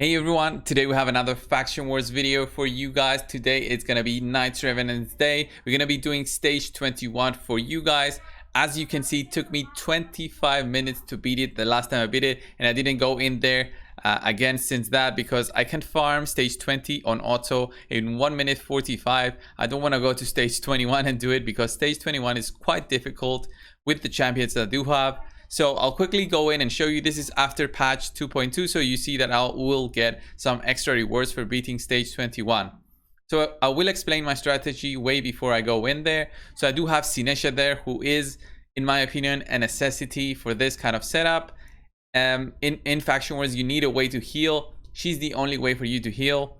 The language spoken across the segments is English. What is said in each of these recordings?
Hey everyone, today we have another Faction Wars video for you guys. Today it's gonna be Knights Revenant Day. We're gonna be doing stage 21 for you guys. As you can see, it took me 25 minutes to beat it the last time I beat it, and I didn't go in there again since that because I can farm stage 20 on auto in 1 minute 45. I don't want to go to stage 21 and do it because stage 21 is quite difficult with the champions that I do have. So I'll quickly go in and show you. This is after patch 2.2, so you see that I will get some extra rewards for beating stage 21. So I will explain my strategy way before I go in there. So I do have Sinesha there, who is, in my opinion, a necessity for this kind of setup. In Faction Wars, you need a way to heal. She's the only way for you to heal.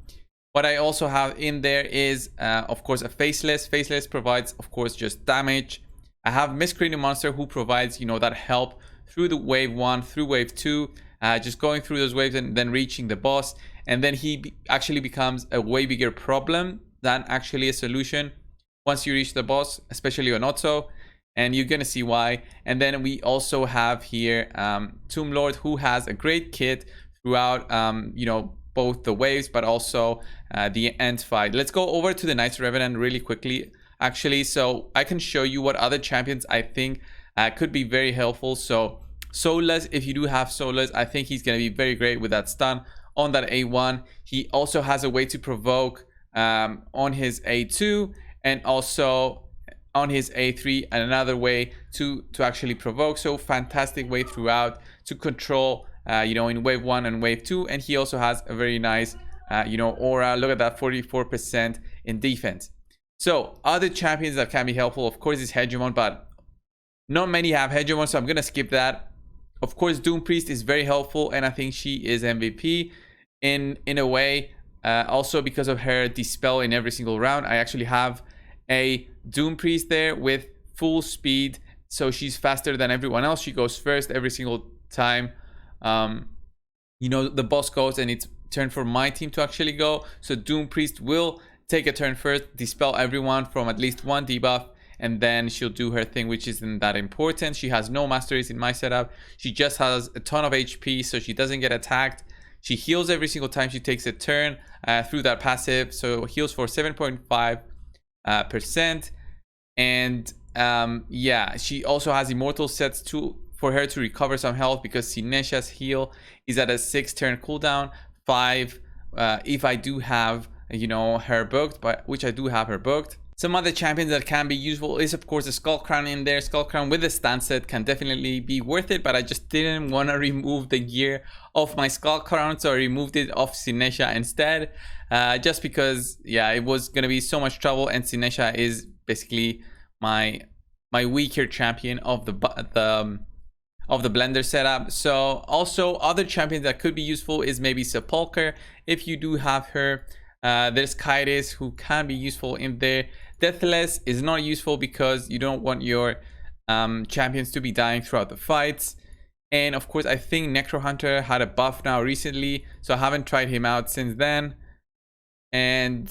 What I also have in there is, of course, a Faceless. Faceless provides, of course, just damage. I have Miscreating Monster, who provides, you know, that help through the wave 1, through wave 2, just going through those waves and then reaching the boss. And then he actually becomes a way bigger problem than actually a solution once you reach the boss, especially on auto. And you're gonna see why. And then we also have here Tomb Lord, who has a great kit throughout, you know, both the waves, but also the end fight. Let's go over to the Knights Revenant really quickly, actually, so I can show you what other champions I think could be very helpful. So Soulless, if you do have Soulless, I think he's going to be very great with that stun on that A1. He also has a way to provoke on his A2 and also on his A3, and another way to actually provoke. So fantastic way throughout to control you know, in wave 1 and wave 2. And he also has a very nice you know, aura. Look at that, 44% in defense. So other champions that can be helpful, of course, is Hegemon, but not many have Hegemon, so I'm gonna skip that. Of course, Doom Priest is very helpful, and I think she is MVP in a way, also because of her dispel in every single round. I actually have a Doom Priest there with full speed, so she's faster than everyone else. She goes first every single time you know, the boss goes, and it's turn for my team to actually go. So Doom Priest will take a turn first, dispel everyone from at least one debuff, and then she'll do her thing, which isn't that important. She has no masteries in my setup. She just has a ton of HP, so she doesn't get attacked. She heals every single time she takes a turn through that passive, so heals for 7.5%. And yeah, she also has immortal sets for her to recover some health, because Sinesha's heal is at a 6-turn cooldown, 5 if I do have, you know, her booked, but which I do have her booked. Some other champions that can be useful is, of course, the Skull Crown in there. Skull Crown with the stance set can definitely be worth it, but I just didn't want to remove the gear of my Skull Crown, so I removed it off Sinesha instead, just because, yeah, it was gonna be so much trouble, and Sinesha is basically my weaker champion of the blender setup. So also other champions that could be useful is maybe Sepulcher if you do have her. There's Kaitis, who can be useful in there. Deathless is not useful because you don't want your champions to be dying throughout the fights. And of course, I think Necro Hunter had a buff now recently, so I haven't tried him out since then. And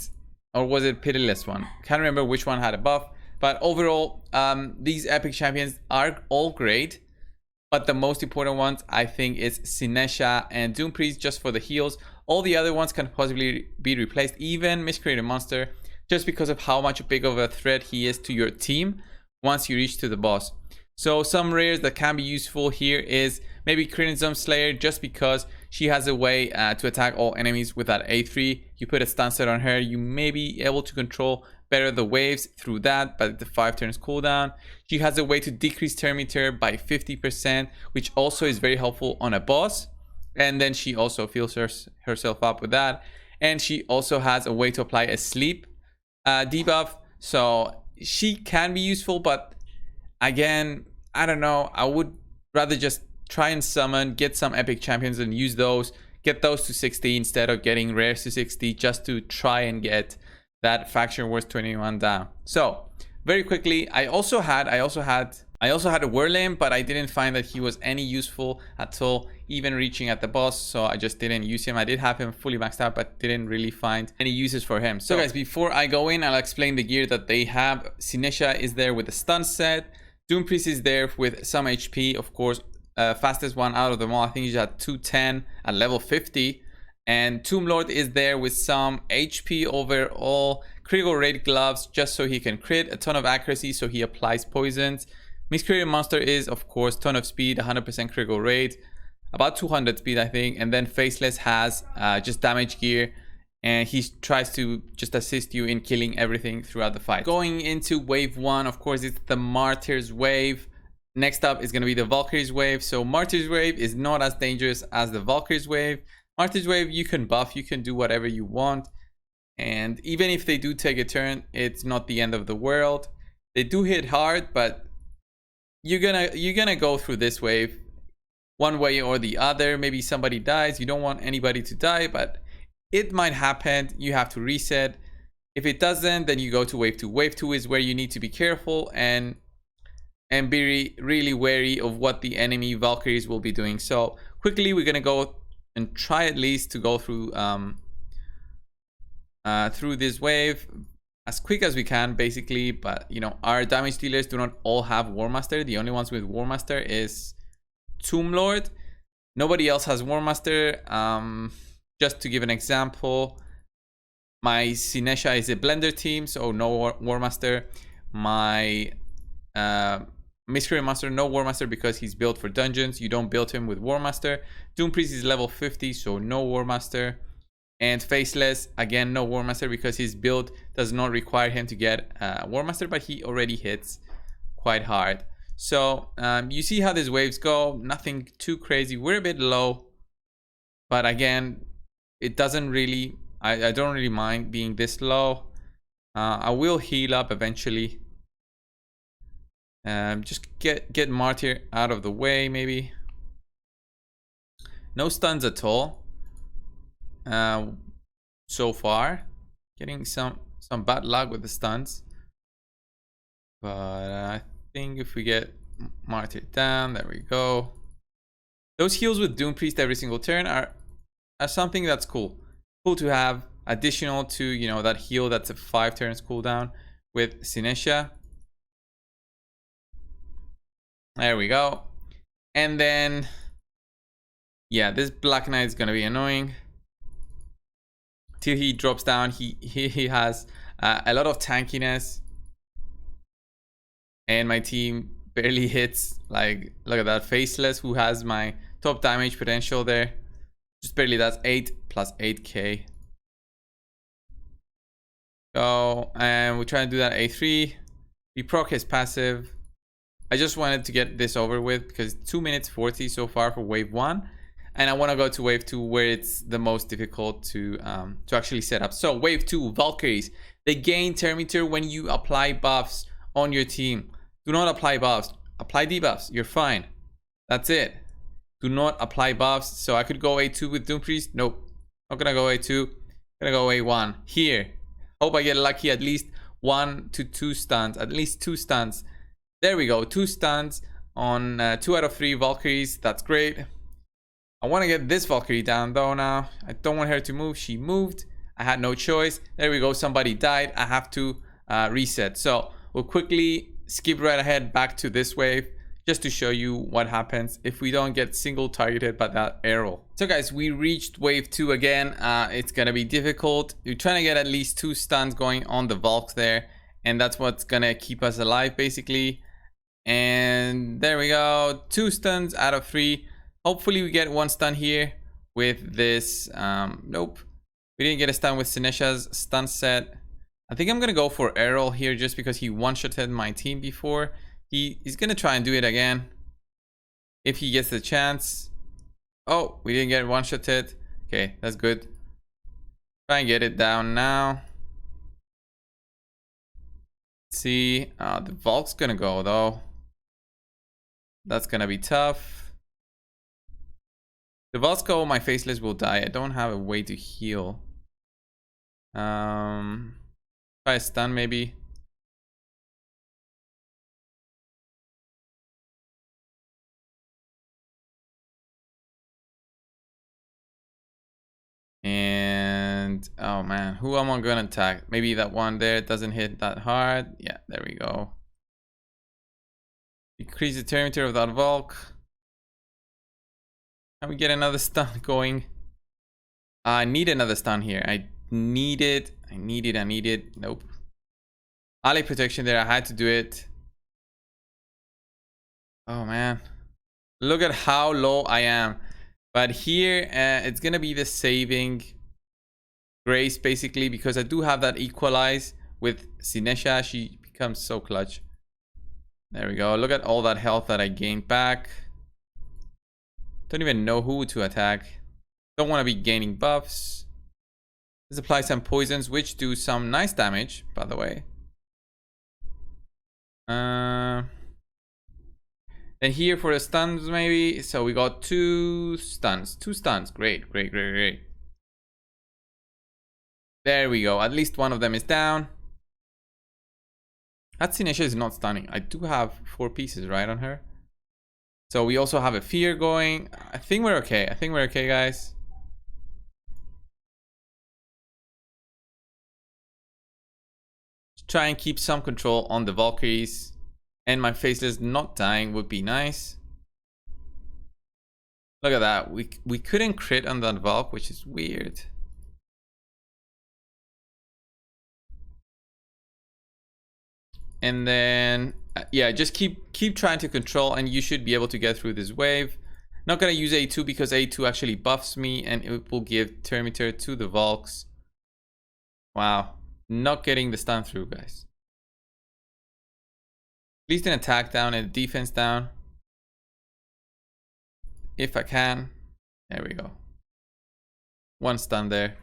or was it Pitiless one? Can't remember which one had a buff. But overall, these epic champions are all great, but the most important ones, I think, is Sinesha and Doom Priest, just for the heals. All the other ones can possibly be replaced, even Miscreating Monster, just because of how much big of a threat he is to your team once you reach to the boss. So some rares that can be useful here is maybe Crimson Slayer, just because she has a way to attack all enemies with that A3. You put a stun set on her, you may be able to control better the waves through that, but the 5 turns cooldown. She has a way to decrease turn meter by 50%, which also is very helpful on a boss. And then she also fills herself up with that. And she also has a way to apply a sleep debuff. So she can be useful, but again, I don't know. I would rather just try and summon, get some epic champions and use those. Get those to 60 instead of getting rares to 60, just to try and get that Faction Wars 21 down. So very quickly, I also had a Whirlwind, but I didn't find that he was any useful at all, even reaching at the boss, so I just didn't use him. I did have him fully maxed out, but didn't really find any uses for him. So guys, before I go in, I'll explain the gear that they have. Sinesha is there with the stun set. Doom Priest is there with some HP, of course. Fastest one out of them all, I think he's at 210 at level 50. And Tomb Lord is there with some HP overall, critical rate gloves just so he can crit, a ton of accuracy so he applies poisons. Miscreated Monster is, of course, ton of speed, 100% critical rate, about 200 speed, I think. And then Faceless has just damage gear, and he tries to just assist you in killing everything throughout the fight. Going into wave 1, of course, it's the Martyrs wave. Next up is going to be the Valkyries wave. So Martyrs wave is not as dangerous as the Valkyries wave. Martyrs wave, you can buff, you can do whatever you want. And even if they do take a turn, it's not the end of the world. They do hit hard, but you're gonna go through this wave one way or the other. Maybe somebody dies. You don't want anybody to die, but it might happen. You have to reset. If it doesn't, then you go to wave 2. Wave 2 is where you need to be careful and be really wary of what the enemy Valkyries will be doing. So quickly, we're gonna go and try at least to go through through this wave as quick as we can, basically. But you know, our damage dealers do not all have War Master. The only ones with War Master is Tomb Lord. Nobody else has War Master. Just to give an example, my Sinesha is a blender team, so no War Master. My Miscreant Master, no War Master because he's built for dungeons. You don't build him with War Master. Doom Priest is level 50, so no War Master. And Faceless, again, no War Master because his build does not require him to get War Master, but he already hits quite hard. So you see how these waves go. Nothing too crazy. We're a bit low, but again, it doesn't really, I don't really mind being this low. I will heal up eventually. Just get Martyr out of the way, maybe. No stuns at all so far. Getting some bad luck with the stuns, but I think if we get Martyr down, there we go. Those heals with Doom Priest every single turn are something that's cool to have, additional to, you know, that heal that's a 5 turns cooldown with Sinesha. There we go. And then, yeah, this Black Knight is gonna be annoying till he drops down. He has a lot of tankiness, and my team barely hits. Like, look at that, Faceless, who has my top damage potential there, just barely. That's 8 plus 8k. So, and we try to do that A3. We proc his passive. I just wanted to get this over with because 2 minutes 40 so far for wave 1, and I want to go to wave 2 where it's the most difficult to actually set up. So wave 2, Valkyries. They gain turn meter when you apply buffs on your team. Do not apply buffs. Apply debuffs. You're fine. That's it. Do not apply buffs. So I could go A2 with Doom Priest. Nope. Not gonna go A2. Gonna go A1 here. Hope I get lucky. At least 1 to 2 stuns. At least 2 stuns. There we go, 2 stuns on 2 out of 3 Valkyries. That's great. I want to get this Valkyrie down though now. I don't want her to move. She moved. I had no choice. There we go, somebody died. I have to reset. So we'll quickly skip right ahead back to this wave just to show you what happens if we don't get single targeted by that arrow. So guys, we reached wave 2 again. It's gonna be difficult. You're trying to get at least 2 stuns going on the Valks there, and that's what's gonna keep us alive basically. And there we go, 2 stuns out of 3. Hopefully we get 1 stun here with this. Nope, we didn't get a stun with Sinesha's stun set. I think I'm gonna go for Errol here just because he one-shotted my team before. He's gonna try and do it again if he gets the chance. Oh, we didn't get one-shotted. Okay, that's good. Try and get it down now. Let's see, the Valk's gonna go though. That's gonna be tough. The Valks go, my Faceless will die. I don't have a way to heal. Try a stun maybe. And oh man, who am I gonna attack? Maybe that one there doesn't hit that hard. Yeah, there we go. Decrease the turn meter of that Valk. Can we get another stun going? I need another stun here. I need it. I need it. I need it. Nope. Ally protection there. I had to do it. Oh, man. Look at how low I am. But here, it's going to be the saving grace, basically, because I do have that equalize with Sinesha. She becomes so clutch. There we go. Look at all that health that I gained back. Don't even know who to attack. Don't want to be gaining buffs. Let's apply some poisons, which do some nice damage, by the way. Then here for the stuns, maybe. So we got two stuns. Great, great, great, great. There we go. At least one of them is down. That Sinesha is not stunning. I do have 4 pieces, right, on her. So we also have a fear going. I think we're okay. I think we're okay, guys. Try and keep some control on the Valkyries. And my faceless not dying would be nice. Look at that. We couldn't crit on that Valk, which is weird. And then, yeah, just keep trying to control and you should be able to get through this wave. Not going to use A2 because A2 actually buffs me and it will give Terminator to the Valks. Wow. Not getting the stun through, guys. At least an attack down and defense down. If I can. There we go. 1 stun there.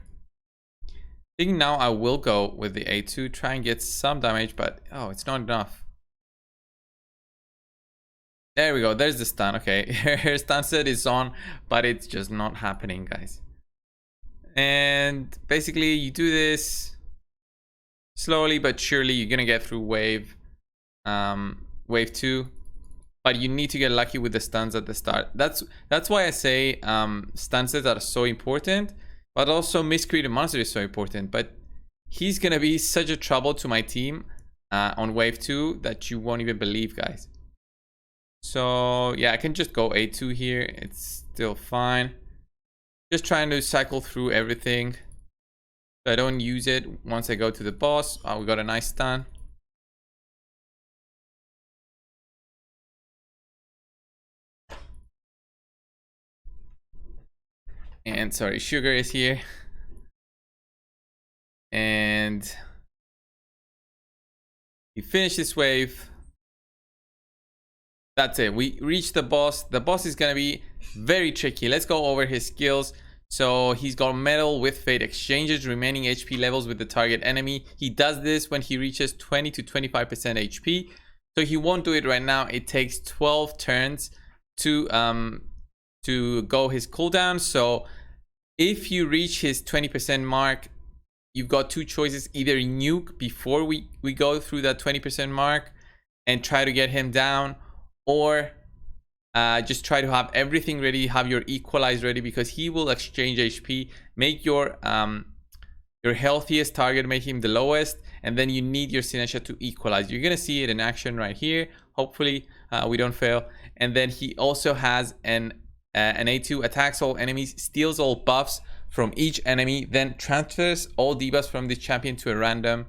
I think now I will go with the A2. Try and get some damage, but oh, it's not enough. There we go. There's the stun. Okay. Her stun set is on, but it's just not happening, guys. And basically you do this slowly but surely. You're gonna get through wave 2, but you need to get lucky with the stuns at the start. That's why I say stun sets are so important, but also miscreated monster is so important. But he's gonna be such a trouble to my team on wave 2 that you won't even believe, guys. So yeah, I can just go A2 here. It's still fine. Just trying to cycle through everything so I don't use it once I go to the boss. Oh, we got a nice stun. And sorry, Sugar is here. And we finish this wave. That's it. We reached the boss. The boss is going to be very tricky. Let's go over his skills. So he's got metal with fate, exchanges remaining HP levels with the target enemy. He does this when he reaches 20 to 25% HP. So he won't do it right now. It takes 12 turns to go his cooldown. So if you reach his 20% mark, you've got 2 choices. Either nuke before we go through that 20% mark and try to get him down, or just try to have everything ready, have your equalize ready, because he will exchange HP, make your healthiest target, make him the lowest, and then you need your Sinesha to equalize. You're gonna see it in action right here. Hopefully we don't fail. And then he also has an A2, attacks all enemies, steals all buffs from each enemy, then transfers all debuffs from this champion to a random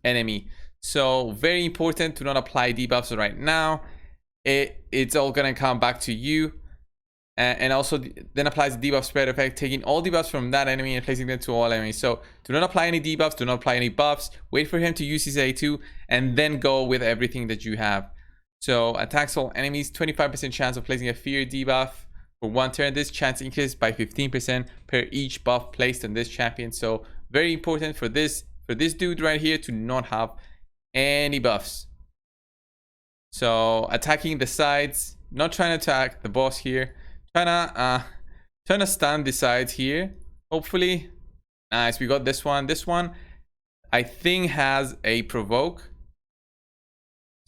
enemy. So very important to not apply debuffs right now. It's all gonna come back to you, and also then applies the debuff spread effect, taking all debuffs from that enemy and placing them to all enemies. So do not apply any debuffs, do not apply any buffs, wait for him to use his A2 and then go with everything that you have. So attacks all enemies, 25% chance of placing a fear debuff for 1 turn. This chance increases by 15% per each buff placed on this champion. So very important for this dude right here to not have any buffs. So attacking the sides, not trying to attack the boss here, trying to stun the sides here. Hopefully, nice. We got this one. This one, I think, has a provoke.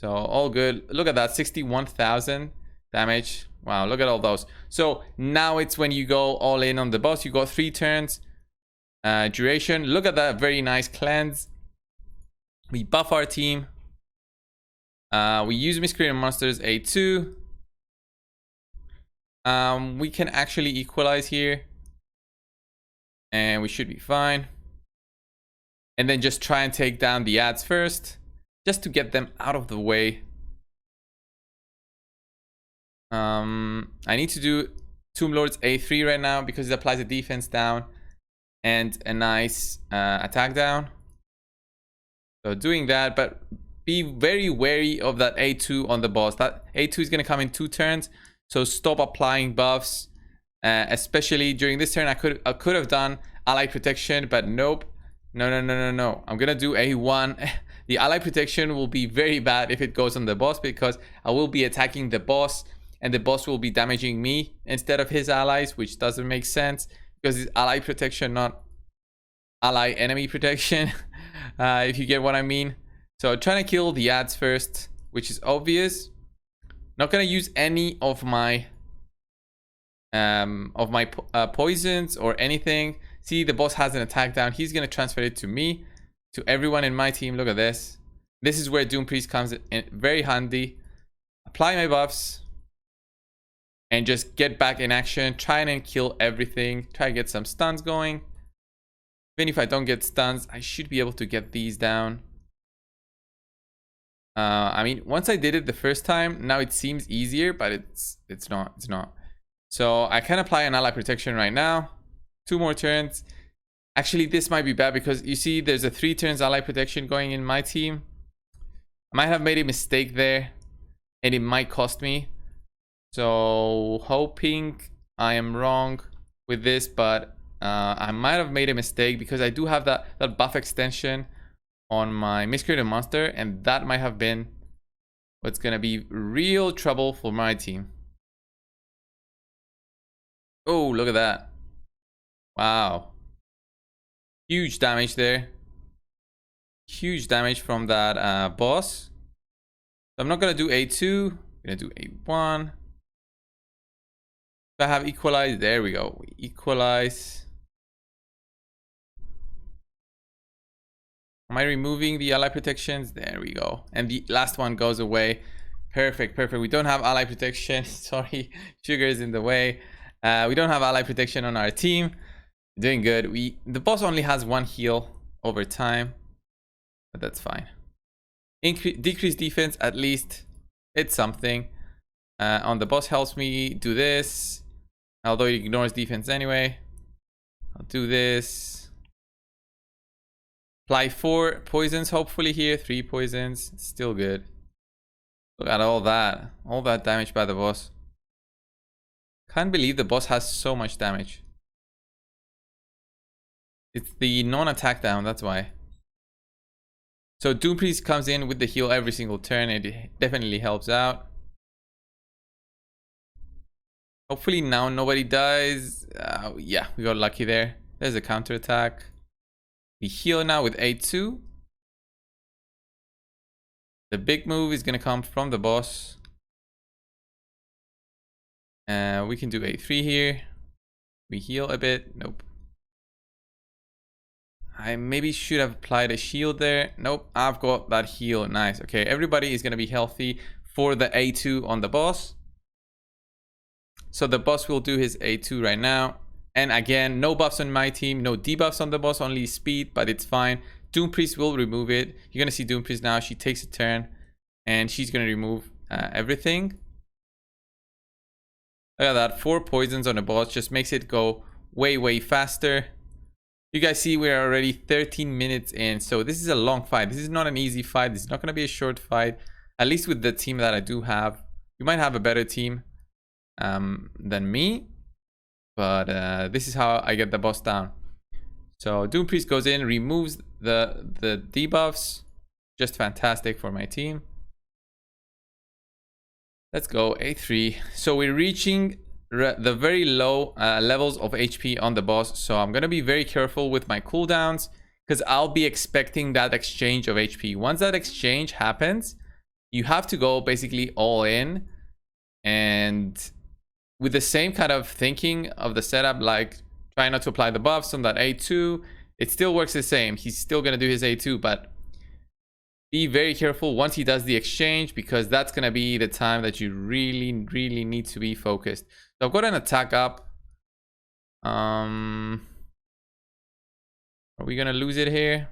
So all good. Look at that, 61,000 damage. Wow, look at all those. So now it's when you go all in on the boss. You got 3 turns duration. Look at that, very nice cleanse. We buff our team. We use miscreated monsters A2. We can actually equalize here. And we should be fine. And then just try and take down the ads first, just to get them out of the way. I need to do Tomb Lord's A3 right now because it applies a defense down and a nice attack down. So doing that, but be very wary of that A2 on the boss. That A2 is going to come in 2 turns, so stop applying buffs. Especially during this turn, I could have done ally protection, but nope. No. I'm gonna do A1. The ally protection will be very bad if it goes on the boss, because I will be attacking the boss and the boss will be damaging me instead of his allies, which doesn't make sense because it's ally protection, not ally enemy protection. If you get what I mean. So trying to kill the ads first, which is obvious. Not gonna use any of my poisons or anything. See, the boss has an attack down. He's gonna transfer it to me, to everyone in my team. Look at this. This is where Doom Priest comes in very handy. Apply my buffs and just get back in action. Try and kill everything. Try to get some stuns going. Even if I don't get stuns, I should be able to get these down. I mean, once I did it the first time, now it seems easier, but it's not. So I can apply an ally protection right now. 2 more turns. Actually, this might be bad because you see there's a 3 turns ally protection going in my team. I might have made a mistake there and it might cost me. So hoping I am wrong with this, but I might have made a mistake because I do have that buff extension on my Miscreated Monster, and that might have been what's gonna be real trouble for my team. Oh, look at that. Wow. Huge damage there. Huge damage from that boss. So I'm not gonna do A2. I'm gonna do A1. If I have equalize, there we go. We equalize. Am I removing the ally protections? There we go. And the last one goes away. Perfect. We don't have ally protection. Sorry, sugar is in the way. We don't have ally protection on our team. Doing good. The boss only has 1 heal over time, but that's fine. Decrease defense, at least it's something. On the boss helps me do this, although it ignores defense anyway. I'll do this. Apply 4 poisons hopefully here. 3 poisons, still good. Look at all that damage by the boss. Can't believe the boss has so much damage. It's the non-attack down, that's why. So Doom Priest comes in with the heal every single turn. It definitely helps out. Hopefully now nobody dies. Yeah, we got lucky there. There's a counter attack. We heal now with A2. The big move is gonna come from the boss. We can do A3 here. We heal a bit. Nope. I maybe should have applied a shield there. Nope, I've got that heal. Nice. Okay, everybody is gonna be healthy for the A2 on the boss. So the boss will do his A2 right now. And again, no buffs on my team, no debuffs on the boss, only speed, but it's fine. Doom Priest will remove it. You're gonna see Doom Priest now. She takes a turn and she's gonna remove everything. Look at that, 4 poisons on the boss just makes it go way faster. You guys see we're already 13 minutes in, so this is a long fight. This is not an easy fight. This is not gonna be a short fight, at least with the team that I do have. You might have a better team than me, but this is how I get the boss down. So Doom Priest goes in, removes the debuffs. Just fantastic for my team. Let's go A3. So we're reaching the very low levels of HP on the boss, so I'm gonna be very careful with my cooldowns because I'll be expecting that exchange of HP. Once that exchange happens, you have to go basically all in, and with the same kind of thinking of the setup, like try not to apply the buffs on that A2. It still works the same. He's still gonna do his A2, but be very careful once he does the exchange, because that's gonna be the time that you really need to be focused. So I've got an attack up. Are we gonna lose it here?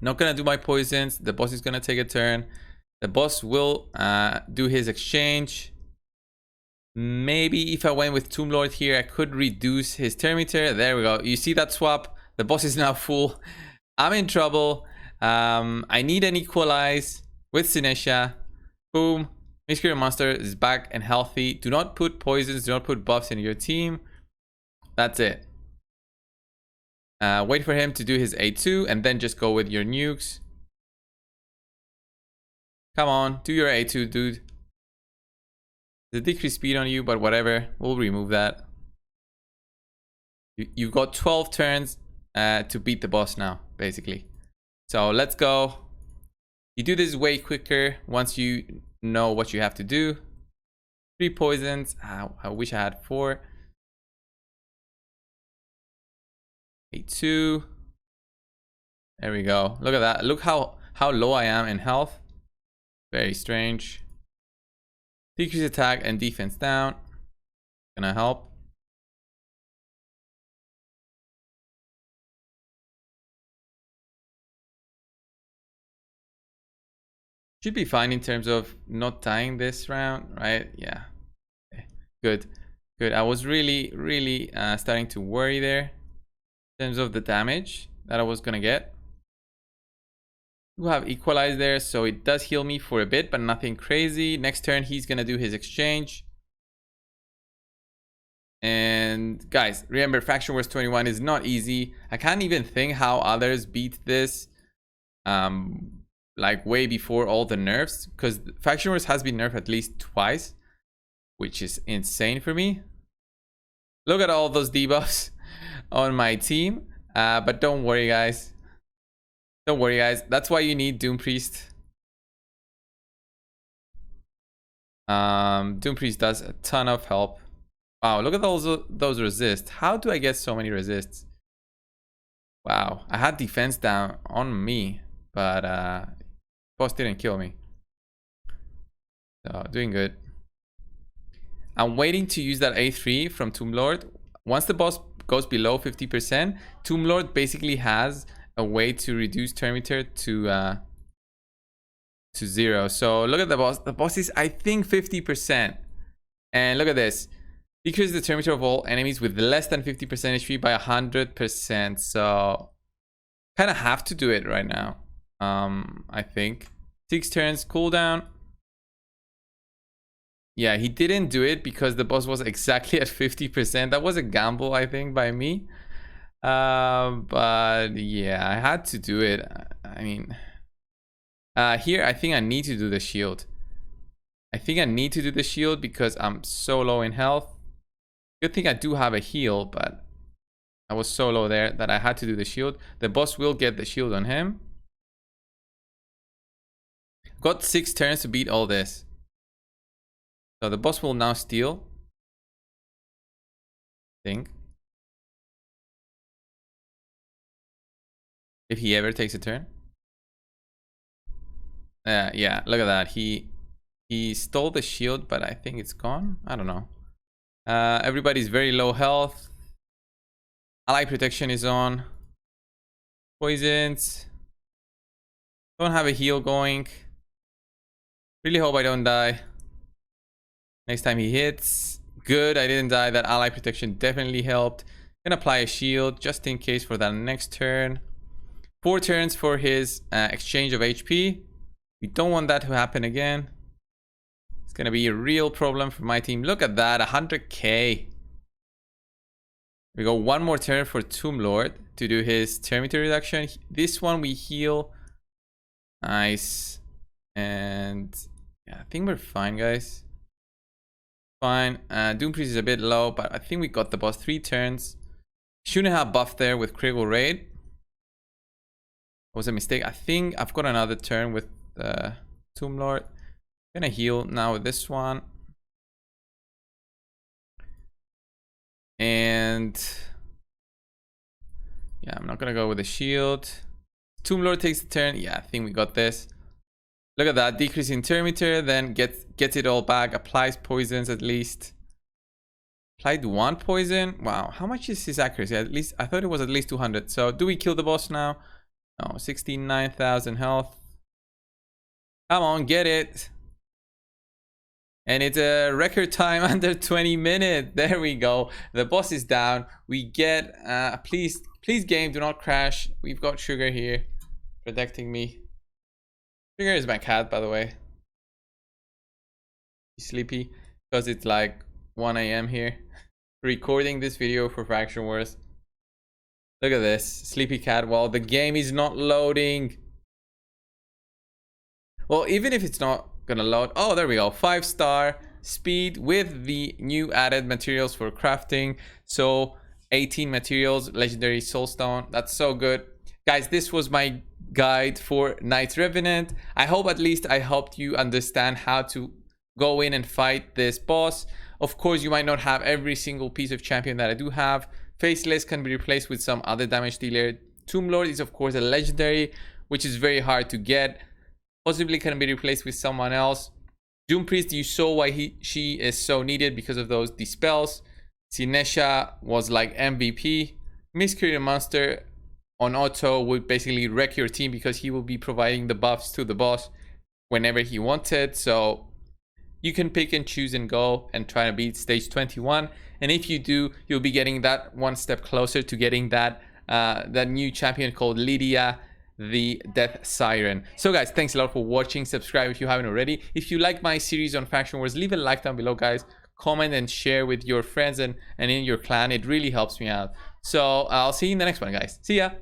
Not gonna do my poisons. The boss is gonna take a turn. The boss will do his exchange. Maybe if I went with Tomb Lord here, I could reduce his turn meter. There we go. You see that swap? The boss is now full. I'm in trouble. I need an equalize with Sinesha. Boom. Mystery Monster is back and healthy. Do not put poisons. Do not put buffs in your team. That's it. Wait for him to do his A2 and then just go with your nukes. Come on, do your A2, dude. The decreased speed on you, but whatever. We'll remove that. You've got 12 turns to beat the boss now, basically. So let's go. You do this way quicker once you know what you have to do. 3 poisons. I wish I had 4. A2. There we go. Look at that. Look how low I am in health. Very strange. Decrease attack and defense down. Gonna help. Should be fine in terms of not dying this round, right? Yeah. Okay. Good. Good. I was really starting to worry there in terms of the damage that I was gonna get. We have equalize there, so it does heal me for a bit, but nothing crazy. Next turn, he's gonna do his exchange. And guys, remember, Faction Wars 21 is not easy. I can't even think how others beat this, like way before all the nerfs, because Faction Wars has been nerfed at least twice, which is insane for me. Look at all those debuffs on my team, but don't worry, guys. Don't worry, guys. That's why you need Doom Priest. Doom Priest does a ton of help. Wow, look at those resists. How do I get so many resists? Wow, I had defense down on me, but boss didn't kill me. So doing good. I'm waiting to use that A3 from Tomb Lord. Once the boss goes below 50%, Tomb Lord basically has a way to reduce turn meter to 0. So look at the boss. The boss is, I think, 50%. And look at this. Decrease the turn meter of all enemies with less than 50% HP by 100%. So kind of have to do it right now. I think 6 turns cooldown. Yeah, he didn't do it because the boss was exactly at 50%. That was a gamble, I think, by me. But yeah, I had to do it. I mean, here I think I need to do the shield. I think I need to do the shield because I'm so low in health. Good thing I do have a heal, but I was so low there that I had to do the shield. The boss will get the shield on him. Got 6 turns to beat all this. So the boss will now steal, I think. If he ever takes a turn. Yeah, look at that. He stole the shield, but I think it's gone. I don't know. Everybody's very low health. Ally protection is on. Poisons. Don't have a heal going. Really hope I don't die. Next time he hits. Good, I didn't die. That ally protection definitely helped. Gonna apply a shield just in case for that next turn. 4 turns for his exchange of HP. We don't want that to happen again. It's gonna be a real problem for my team. Look at that, 100k. We go 1 more turn for Tomb Lord to do his turn meter reduction. This one we heal. Nice. And yeah, I think we're fine, guys. Fine. Doom Priest is a bit low, but I think we got the boss 3 turns. Shouldn't have buffed there with critical raid. Was a mistake. I think I've got another turn with Tomb Lord. Gonna heal now with this one. And yeah, I'm not gonna go with the shield. Tomb Lord takes the turn. Yeah, I think we got this. Look at that, decrease in turn meter, then gets it all back, applies poisons at least. Applied 1 poison. Wow, how much is his accuracy? At least I thought it was at least 200. So do we kill the boss now? No, 69,000 health. Come on, get it. And it's a record time under 20 minutes. There we go. The boss is down. We get please game, do not crash. We've got Sugar here protecting me. Sugar is my cat, by the way. He's sleepy because it's like 1 a.m. here. Recording this video for Faction Wars. Look at this. Sleepy cat. Well, the game is not loading. Well, even if it's not gonna load. Oh, there we go. 5-star speed with the new added materials for crafting. So 18 materials, legendary soulstone. That's so good. Guys, this was my guide for Knight's Revenant. I hope at least I helped you understand how to go in and fight this boss. Of course, you might not have every single piece of champion that I do have. Faceless can be replaced with some other damage dealer. Tomb Lord is of course a legendary, which is very hard to get. Possibly can be replaced with someone else. Doom Priest, you saw why she is so needed because of those dispels. Sinesha was like MVP. Miscreator Monster on auto would basically wreck your team because he will be providing the buffs to the boss whenever he wanted. So you can pick and choose and go and try to beat stage 21. And if you do, you'll be getting that one step closer to getting that new champion called Lydia, the Death Siren. So guys, thanks a lot for watching. Subscribe if you haven't already. If you like my series on Faction Wars, leave a like down below, guys. Comment and share with your friends and in your clan. It really helps me out. So I'll see you in the next one, guys. See ya.